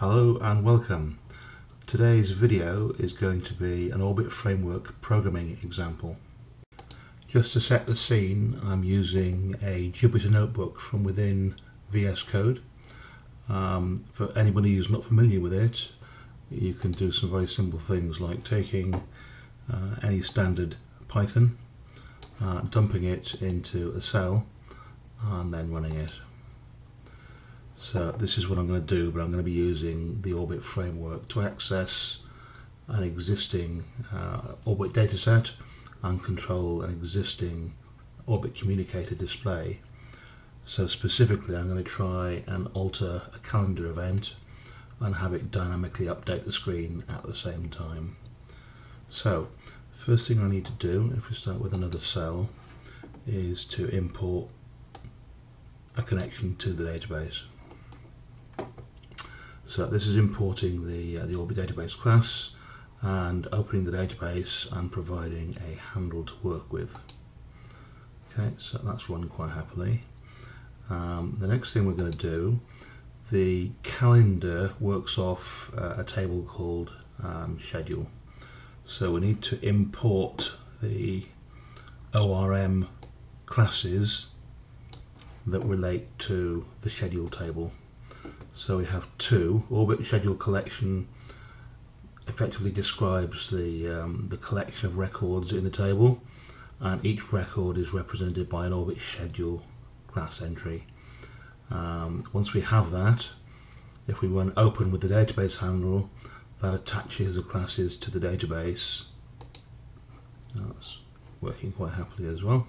Hello and welcome. Today's video is going to be an Orbit Framework programming example. Just to set the scene, I'm using a Jupyter Notebook from within VS Code. For anybody who's not familiar with it, you can do some very simple things like taking any standard Python, dumping it into a cell and then running it. So this is what I'm going to do, but I'm going to be using the Orbit framework to access an existing Orbit dataset and control an existing Orbit communicator display. So specifically I'm going to try and alter a calendar event and have it dynamically update the screen at the same time. So first thing I need to do, if we start with another cell, is to import a connection to the database. So this is importing the Orbit database class and opening the database and providing a handle to work with. Okay, so that's run quite happily. The next thing we're going to do, the calendar works off a table called schedule. So we need to import the ORM classes that relate to the schedule table. So we have two. Orbit schedule collection effectively describes the collection of records in the table, and each record is represented by an Orbit schedule class entry. Once we have that, if we run open with the database handle, that attaches the classes to the database. That's working quite happily as well.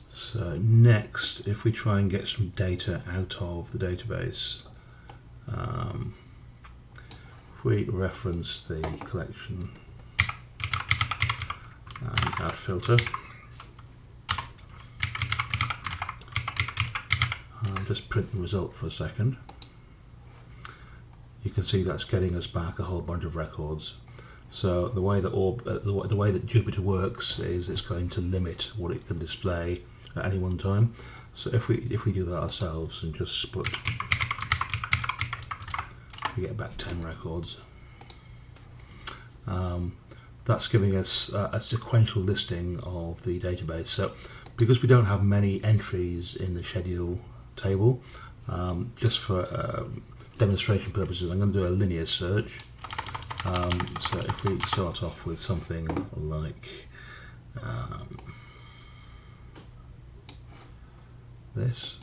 So next, if we try and get some data out of the database, if we reference the collection and add filter, just print the result for a second, you can see that's getting us back a whole bunch of records. So the way that Jupyter works is it's going to limit what it can display at any one time. So if we do that ourselves and just split, we get back 10 records. That's giving us a sequential listing of the database. So because we don't have many entries in the schedule table, just for demonstration purposes, I'm going to do a linear search. So if we start off with something like this.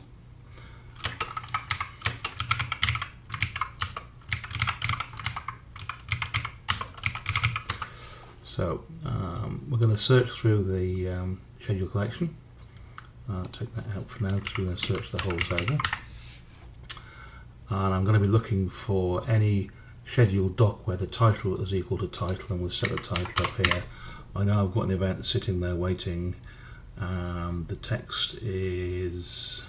So we're going to search through the schedule collection. Take that out for now because we're going to search the whole table. And I'm going to be looking for any schedule doc where the title is equal to title, and we'll set the title up here. I know I've got an event sitting there waiting. The text is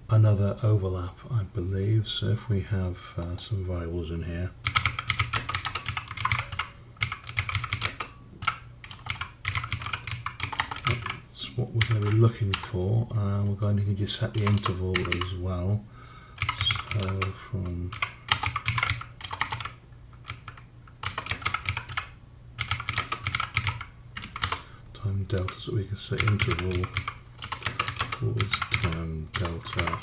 another overlap, I believe. So if we have some variables in here, that's what we're going to be looking for. We're going to need to set the interval as well. So from time delta, so we can set interval equals time delta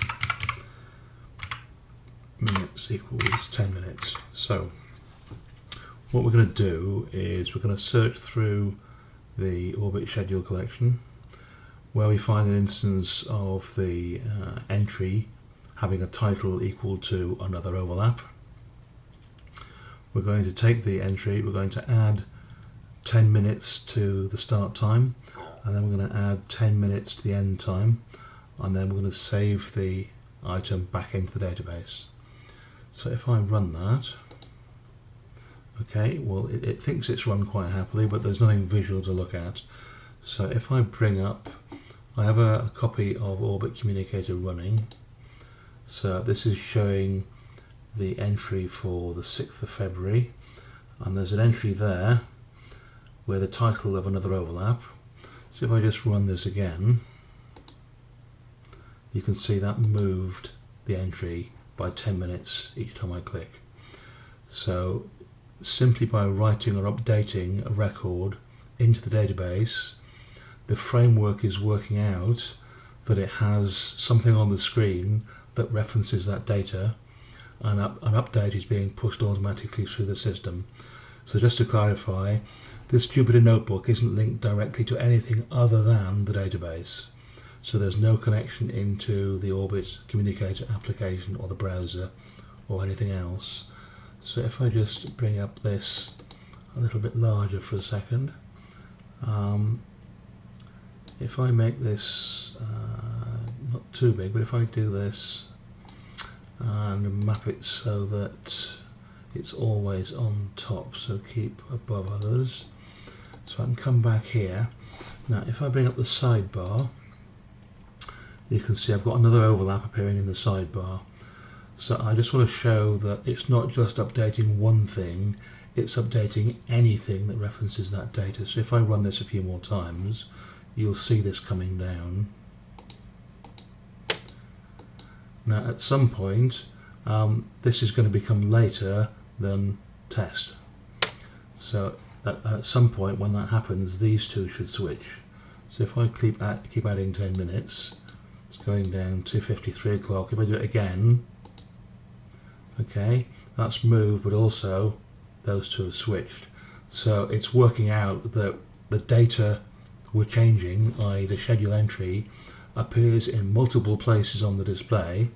minutes equals 10 minutes. So what we're going to do is we're going to search through the Orbit schedule collection where we find an instance of the entry having a title equal to another overlap. We're going to take the entry, we're going to add 10 minutes to the start time, and then we're going to add 10 minutes to the end time, and then we're going to save the item back into the database. So if I run that, okay, well it thinks it's run quite happily, but there's nothing visual to look at. So if I bring up, I have a copy of Orbit Communicator running. So this is showing the entry for the 6th of February, and there's an entry there with the title of another overlap. So if I just run this again, you can see that moved the entry by 10 minutes each time I click. So simply by writing or updating a record into the database, the framework is working out that it has something on the screen that references that data, and an update is being pushed automatically through the system. So just to clarify, this Jupyter Notebook isn't linked directly to anything other than the database. So there's no connection into the Orbit Communicator application or the browser or anything else. So if I just bring up this a little bit larger for a second, if I make this not too big, but if I do this and map it so that it's always on top, so keep above others, so I can come back here. Now if I bring up the sidebar, you can see I've got another overlap appearing in the sidebar. So I just want to show that it's not just updating one thing, it's updating anything that references that data. So if I run this a few more times, you'll see this coming down. Now at some point this is going to become later than test. So at some point when that happens, these two should switch. So if I keep adding 10 minutes, it's going down to 53 o'clock. If I do it again, okay, that's moved, but also those two have switched. So it's working out that the data we're changing, i.e. the schedule entry, appears in multiple places on the display,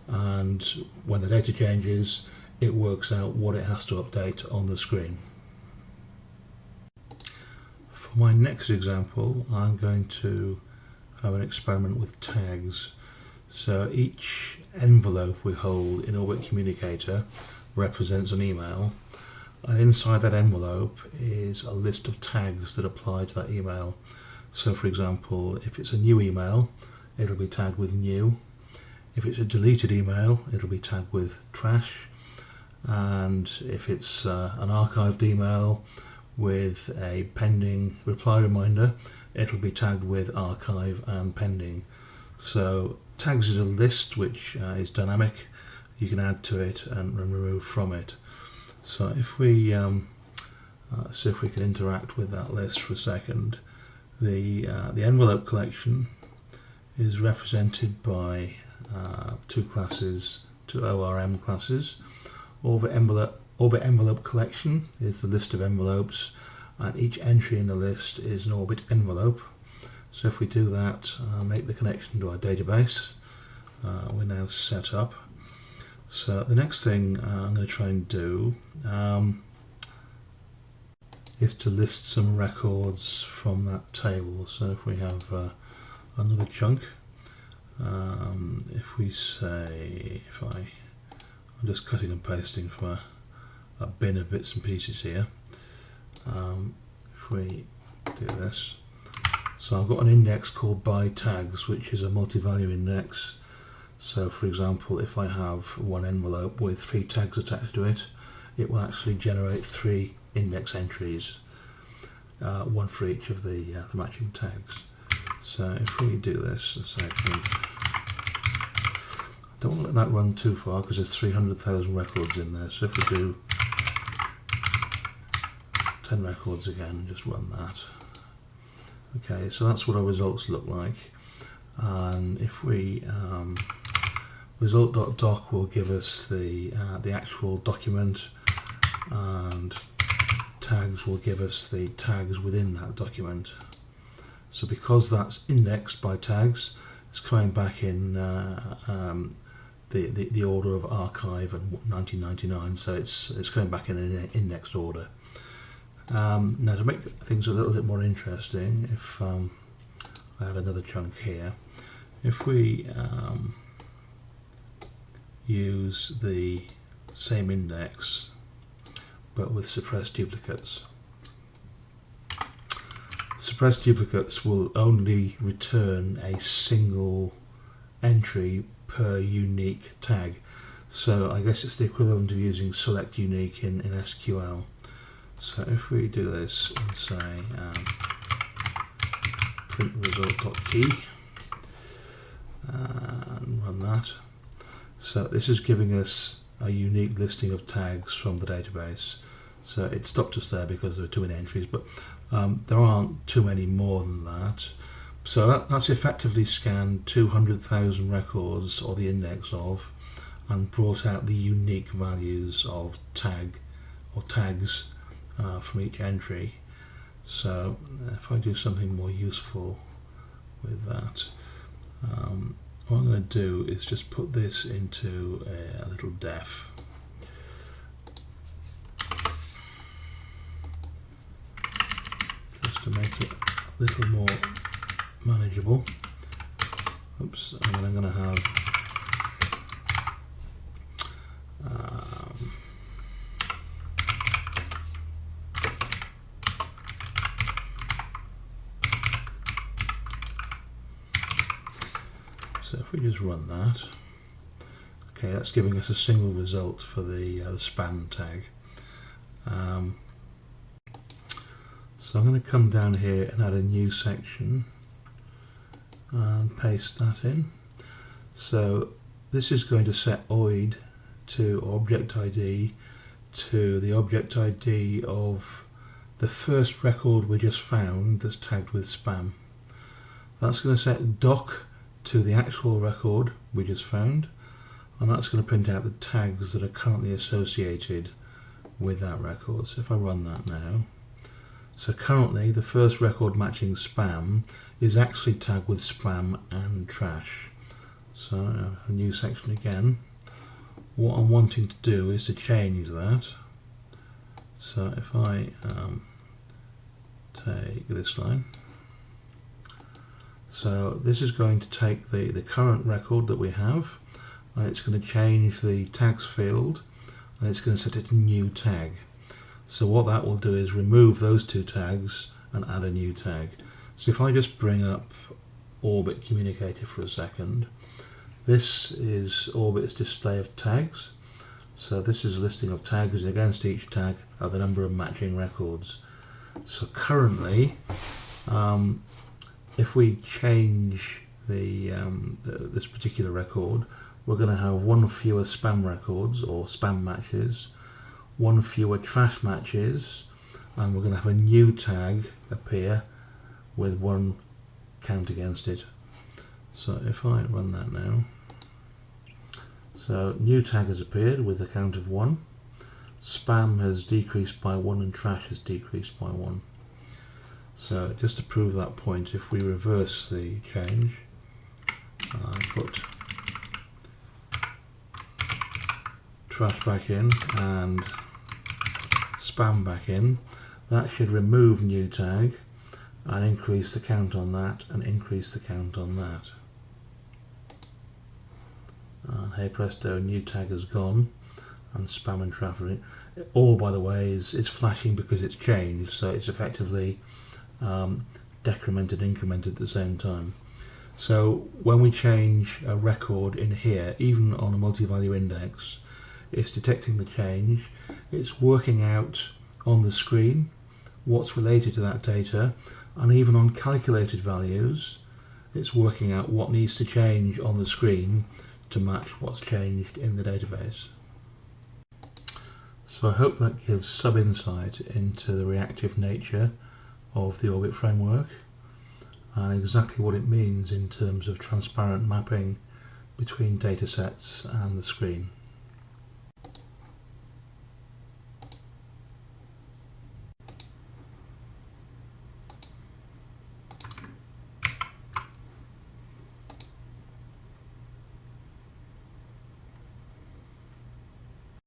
and when the data changes, it works out what it has to update on the screen. For my next example, I'm going to have an experiment with tags. So each envelope we hold in Orbit Communicator represents an email, and inside that envelope is a list of tags that apply to that email. So for example, if it's a new email, it'll be tagged with new. If it's a deleted email, it'll be tagged with trash. And if it's an archived email with a pending reply reminder, it'll be tagged with archive and pending. So tags is a list which is dynamic. You can add to it and remove from it. So if we see if we can interact with that list for a second, the envelope collection is represented by two classes, two ORM classes. Orbit envelope collection is the list of envelopes, and each entry in the list is an Orbit envelope. So if we do that, make the connection to our database, we're now set up. So the next thing I'm going to try and do is to list some records from that table. So if we have another chunk, if we say, I'm just cutting and pasting from a bin of bits and pieces here. If we do this, so I've got an index called by tags, which is a multi-value index. So for example, if I have one envelope with 3 tags attached to it, it will actually generate 3 index entries, one for each of the matching tags. So if we do this, so I don't want to let that run too far because there's 300,000 records in there. So if we do 10 records again, just run that. Okay, so that's what our results look like. And if we result.doc will give us the actual document, and tags will give us the tags within that document. So because that's indexed by tags, it's coming back in the order of archive and 1999, so it's coming back in an indexed order. Now to make things a little bit more interesting, if I add another chunk here, if we use the same index but with suppressed duplicates. Suppressed duplicates will only return a single entry per unique tag. So I guess it's the equivalent of using select unique in SQL. So if we do this and say print result.key and run that, So this is giving us a unique listing of tags from the database. So it stopped us there because there are too many entries, but there aren't too many more than that. So that's effectively scanned 200,000 records, or the index of, and brought out the unique values of tag or tags from each entry. So if I do something more useful with that, what I'm going to do is just put this into a little def. Just to make it a little more manageable. Oops, and then I'm going to have so if we just run that, okay, that's giving us a single result for the spam tag. So I'm going to come down here and add a new section and paste that in. So this is going to set OID to object ID to the object ID of the first record we just found that's tagged with spam. That's going to set doc to the actual record we just found, and that's going to print out the tags that are currently associated with that record. So if I run that now, so currently the first record matching spam is actually tagged with spam and trash. So a new section again. What I'm wanting to do is to change that. So if I take this line, so this is going to take the current record that we have, and it's going to change the tags field, and it's going to set it to new tag. So what that will do is remove those two tags and add a new tag. So if I just bring up Orbit Communicator for a second, this is Orbit's display of tags. So this is a listing of tags, and against each tag are the number of matching records. So currently, if we change this particular record, we're going to have one fewer spam records or spam matches, one fewer trash matches, and we're going to have a new tag appear with one count against it. So if I run that now, so new tag has appeared with a count of 1, spam has decreased by 1, and trash has decreased by 1. So just to prove that point, if we reverse the change, I put trash back in and spam back in, that should remove new tag and increase the count on that and increase the count on that. And hey presto, new tag has gone, and spam and trash, all by the way is flashing because it's changed, so it's effectively decremented, incremented at the same time. So when we change a record in here, even on a multi-value index, it's detecting the change, it's working out on the screen what's related to that data, and even on calculated values, it's working out what needs to change on the screen to match what's changed in the database. So I hope that gives some insight into the reactive nature of the Orbit framework and exactly what it means in terms of transparent mapping between datasets and the screen.